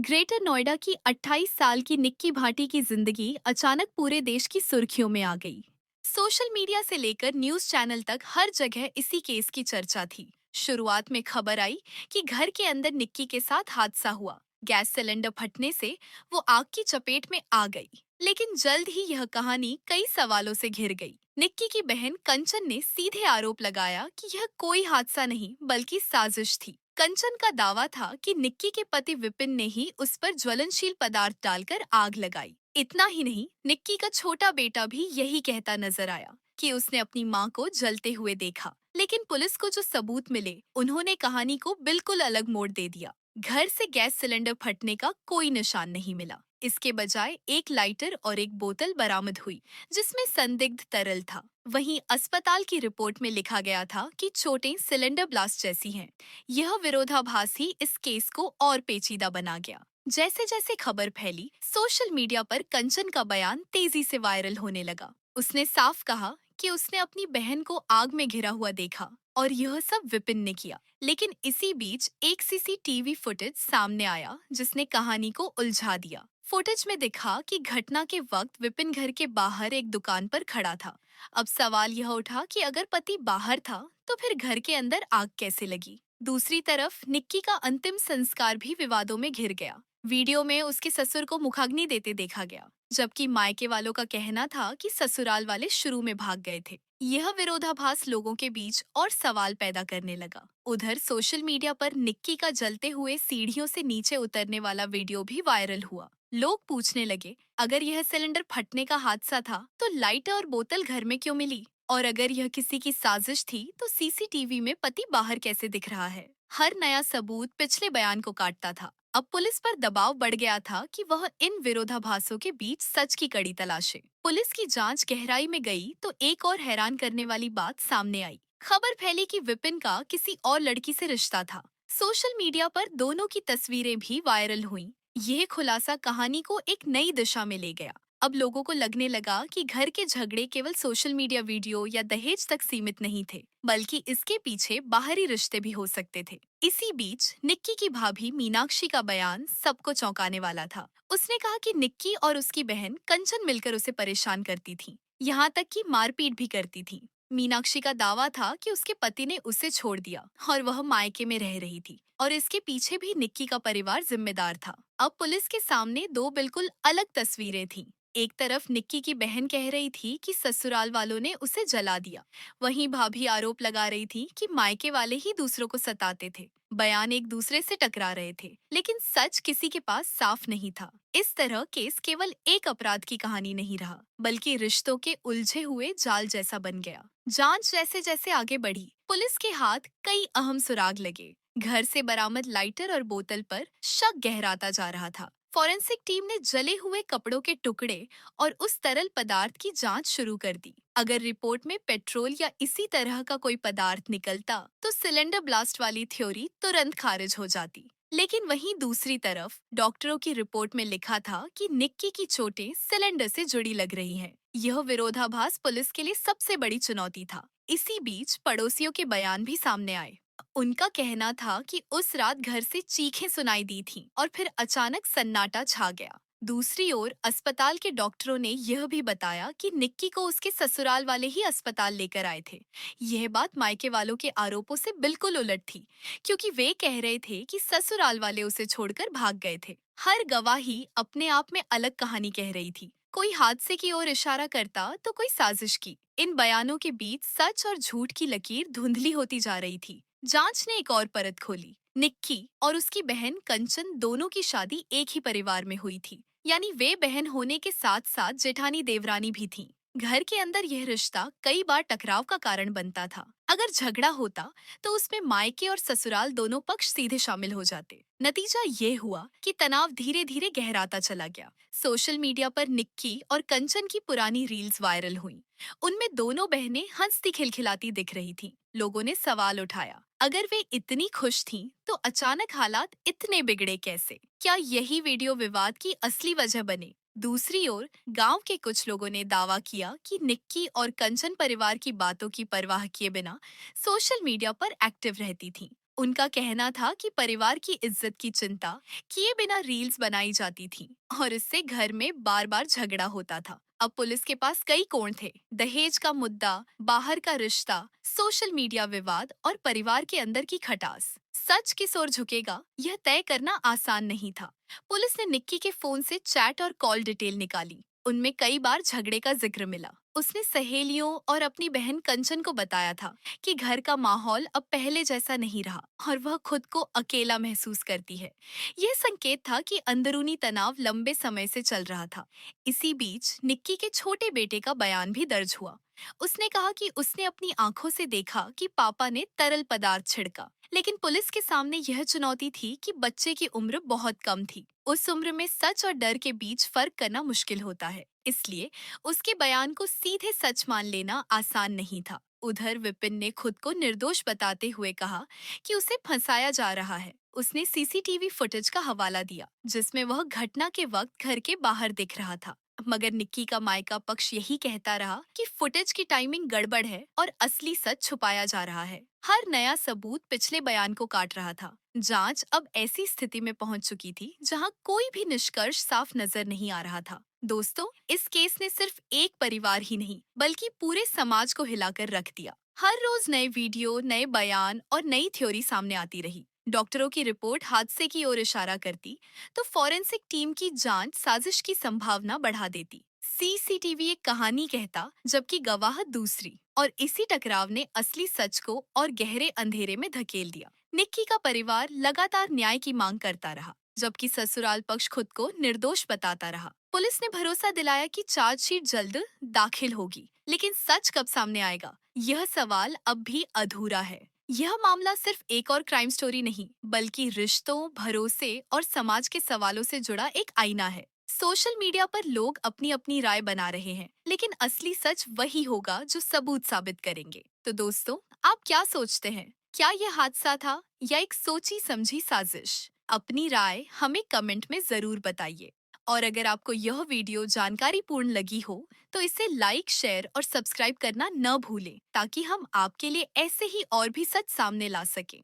Greater Noida की 28 साल की निक्की भाटी की जिंदगी अचानक पूरे देश की सुर्खियों में आ गई। सोशल मीडिया से लेकर न्यूज चैनल तक हर जगह इसी केस की चर्चा थी। शुरुआत में खबर आई कि घर के अंदर निक्की के साथ हादसा हुआ। गैस सिलेंडर फटने से वो आग की चपेट में आ गई। लेकिन जल्द ही यह कहानी कई सवालों से घिर गई। निक्की की बहन कंचन ने सीधे आरोप लगाया कि यह कोई हादसा नहीं बल्कि साजिश थी। कंचन का दावा था कि निक्की के पति विपिन ने ही उस पर ज्वलनशील पदार्थ डालकर आग लगाई। इतना ही नहीं, निक्की का छोटा बेटा भी यही कहता नजर आया कि उसने अपनी मां को जलते हुए देखा। लेकिन पुलिस को जो सबूत मिले, उन्होंने कहानी को बिल्कुल अलग मोड़ दे दिया। घर से गैस सिलेंडर फटने का कोई निशान नहीं मिला। इसके बजाय एक लाइटर और एक बोतल बरामद हुई, जिसमें संदिग्ध तरल था। वहीं अस्पताल की रिपोर्ट में लिखा गया था कि चोटें सिलेंडर ब्लास्ट जैसी हैं। यह विरोधाभास ही इस केस को और पेचीदा बना गया। जैसे जैसे खबर फैली, सोशल मीडिया पर कंचन का बयान तेजी से वायरल होने लगा। उसने साफ कहा कि उसने अपनी बहन को आग में घिरा हुआ देखा और यह सब विपिन ने किया। लेकिन इसी बीच एक सीसीटीवी फुटेज सामने आया जिसने कहानी को उलझा दिया। फुटेज में दिखा कि घटना के वक्त विपिन घर के बाहर एक दुकान पर खड़ा था। अब सवाल यह उठा कि अगर पति बाहर था तो फिर घर के अंदर आग कैसे लगी। दूसरी तरफ निक्की का अंतिम संस्कार भी विवादों में घिर गया। वीडियो में उसके ससुर को मुखाग्नि देते देखा गया, जबकि मायके वालों का कहना था कि ससुराल वाले शुरू में भाग गए थे। यह विरोधाभास लोगों के बीच और सवाल पैदा करने लगा। उधर सोशल मीडिया पर निक्की का जलते हुए सीढ़ियों से नीचे उतरने वाला वीडियो भी वायरल हुआ। लोग पूछने लगे, अगर यह सिलेंडर फटने का हादसा था तो लाइटर और बोतल घर में क्यों मिली? और अगर यह किसी की साजिश थी तो सीसीटीवी में पति बाहर कैसे दिख रहा है? हर नया सबूत पिछले बयान को काटता था। अब पुलिस पर दबाव बढ़ गया था कि वह इन विरोधाभासों के बीच सच की कड़ी तलाशे। पुलिस की जांच गहराई में गई तो एक और हैरान करने वाली बात सामने आई। खबर फैली कि विपिन का किसी और लड़की से रिश्ता था। सोशल मीडिया पर दोनों की तस्वीरें भी वायरल हुईं। यह खुलासा कहानी को एक नई दिशा में ले गया। अब लोगों को लगने लगा कि घर के झगड़े केवल सोशल मीडिया वीडियो या दहेज तक सीमित नहीं थे, बल्कि इसके पीछे बाहरी रिश्ते भी हो सकते थे। इसी बीच निक्की की भाभी मीनाक्षी का बयान सबको चौंकाने वाला था। उसने कहा कि निक्की और उसकी बहन कंचन मिलकर उसे परेशान करती थी, यहाँ तक कि मारपीट भी करती थी। मीनाक्षी का दावा था कि उसके पति ने उसे छोड़ दिया और वह मायके में रह रही थी और इसके पीछे भी निक्की का परिवार जिम्मेदार था। अब पुलिस के सामने दो बिल्कुल अलग तस्वीरें थीं। एक तरफ निक्की की बहन कह रही थी कि ससुराल वालों ने उसे जला दिया। वहीं भाभी आरोप लगा रही थी कि मायके वाले ही दूसरों को सताते थे। बयान एक दूसरे से टकरा रहे थे, लेकिन सच किसी के पास साफ नहीं था। इस तरह केस केवल एक अपराध की कहानी नहीं रहा, बल्कि रिश्तों के उलझे हुए जाल जैसा बन गया। जांच जैसे जैसे आगे बढ़ी, पुलिस के हाथ कई अहम सुराग लगे। घर से बरामद लाइटर और बोतल पर शक गहराता जा रहा था। फॉरेंसिक टीम ने जले हुए कपड़ों के टुकड़े और उस तरल पदार्थ की जांच शुरू कर दी। अगर रिपोर्ट में पेट्रोल या इसी तरह का कोई पदार्थ निकलता, तो सिलेंडर ब्लास्ट वाली थ्योरी तुरंत खारिज हो जाती। लेकिन वहीं दूसरी तरफ डॉक्टरों की रिपोर्ट में लिखा था कि निक्की की चोटें सिलेंडर से जुड़ी लग रही हैं। यह विरोधाभास पुलिस के लिए सबसे बड़ी चुनौती था। इसी बीच पड़ोसियों के बयान भी सामने आए। उनका कहना था कि उस रात घर से चीखें सुनाई दी थीं और फिर अचानक सन्नाटा छा गया। दूसरी ओर अस्पताल के डॉक्टरों ने यह भी बताया कि निक्की को उसके ससुराल वाले ही अस्पताल लेकर आए थे। यह बात मायके वालों के आरोपों से बिल्कुल उलट थी, क्योंकि वे कह रहे थे कि ससुराल वाले उसे छोड़कर भाग गए थे। हर गवाही अपने आप में अलग कहानी कह रही थी। कोई हादसे की ओर इशारा करता तो कोई साजिश की। इन बयानों के बीच सच और झूठ की लकीर धुंधली होती जा रही थी। जांच ने एक और परत खोली। निक्की और उसकी बहन कंचन दोनों की शादी एक ही परिवार में हुई थी, यानी वे बहन होने के साथ साथ जेठानी देवरानी भी थीं। घर के अंदर यह रिश्ता कई बार टकराव का कारण बनता था। अगर झगड़ा होता तो उसमें मायके और ससुराल दोनों पक्ष सीधे शामिल हो जाते। नतीजा ये हुआ कि तनाव धीरे धीरे गहराता चला गया। सोशल मीडिया पर निक्की और कंचन की पुरानी रील्स वायरल हुईं। उनमें दोनों बहनें हंसती खिलखिलाती दिख रही थीं। लोगों ने सवाल उठाया, अगर वे इतनी खुश थीं, तो अचानक हालात इतने बिगड़े कैसे? क्या यही वीडियो विवाद की असली वजह बने? दूसरी ओर गांव के कुछ लोगों ने दावा किया कि निक्की और कंचन परिवार की बातों की परवाह किए बिना सोशल मीडिया पर एक्टिव रहती थीं उनका कहना था कि परिवार की इज्जत की चिंता किए बिना रील्स बनाई जाती थी और इससे घर में बार बार झगड़ा होता था। अब पुलिस के पास कई कोण थे, दहेज का मुद्दा, बाहर का रिश्ता, सोशल मीडिया विवाद और परिवार के अंदर की खटास। सच किस ओर झुकेगा यह तय करना आसान नहीं था। पुलिस ने निक्की के फोन से चैट और कॉल डिटेल निकाली। उनमें कई बार झगड़े का जिक्र मिला। उसने सहेलियों और अपनी बहन कंचन को बताया था कि घर का माहौल अब पहले जैसा नहीं रहा और वह खुद को अकेला महसूस करती है। यह संकेत था कि अंदरूनी तनाव लंबे समय से चल रहा था। इसी बीच निक्की के छोटे बेटे का बयान भी दर्ज हुआ। उसने कहा कि उसने अपनी आंखों से देखा कि पापा ने तरल पदार्थ छिड़का। लेकिन पुलिस के सामने यह चुनौती थी कि बच्चे की उम्र बहुत कम थी। उस उम्र में सच और डर के बीच फर्क करना मुश्किल होता है। इसलिए उसके बयान को सीधे सच मान लेना आसान नहीं था। उधर विपिन ने खुद को निर्दोष बताते हुए कहा कि उसे फंसाया जा रहा है। उसने सीसीटीवी फुटेज का हवाला दिया जिसमें वह घटना के वक्त घर के बाहर दिख रहा था। मगर निक्की का मायका पक्ष यही कहता रहा कि फुटेज की टाइमिंग गड़बड़ है और असली सच छुपाया जा रहा है। हर नया सबूत पिछले बयान को काट रहा था। जांच अब ऐसी स्थिति में पहुंच चुकी थी जहां कोई भी निष्कर्ष साफ नजर नहीं आ रहा था। दोस्तों, इस केस ने सिर्फ एक परिवार ही नहीं बल्कि पूरे समाज को हिलाकर रख दिया। हर रोज नए वीडियो, नए बयान और नई थ्योरी सामने आती रही। डॉक्टरों की रिपोर्ट हादसे की ओर इशारा करती, तो फॉरेंसिक टीम की जांच साजिश की संभावना बढ़ा देती। सीसीटीवी एक कहानी कहता जबकि गवाह दूसरी, और इसी टकराव ने असली सच को और गहरे अंधेरे में धकेल दिया। निक्की का परिवार लगातार न्याय की मांग करता रहा जबकि ससुराल पक्ष खुद को निर्दोष बताता रहा। पुलिस ने भरोसा दिलाया कि चार्जशीट जल्द दाखिल होगी, लेकिन सच कब सामने आएगा यह सवाल अब भी अधूरा है। यह मामला सिर्फ एक और क्राइम स्टोरी नहीं बल्कि रिश्तों, भरोसे और समाज के सवालों से जुड़ा एक आईना है। सोशल मीडिया पर लोग अपनी अपनी राय बना रहे हैं, लेकिन असली सच वही होगा जो सबूत साबित करेंगे। तो दोस्तों, आप क्या सोचते हैं? क्या यह हादसा था या एक सोची समझी साजिश? अपनी राय हमें कमेंट में जरूर बताइए। और अगर आपको यह वीडियो जानकारी पूर्ण लगी हो तो इसे लाइक, शेयर और सब्सक्राइब करना न भूलें ताकि हम आपके लिए ऐसे ही और भी सच सामने ला सकें।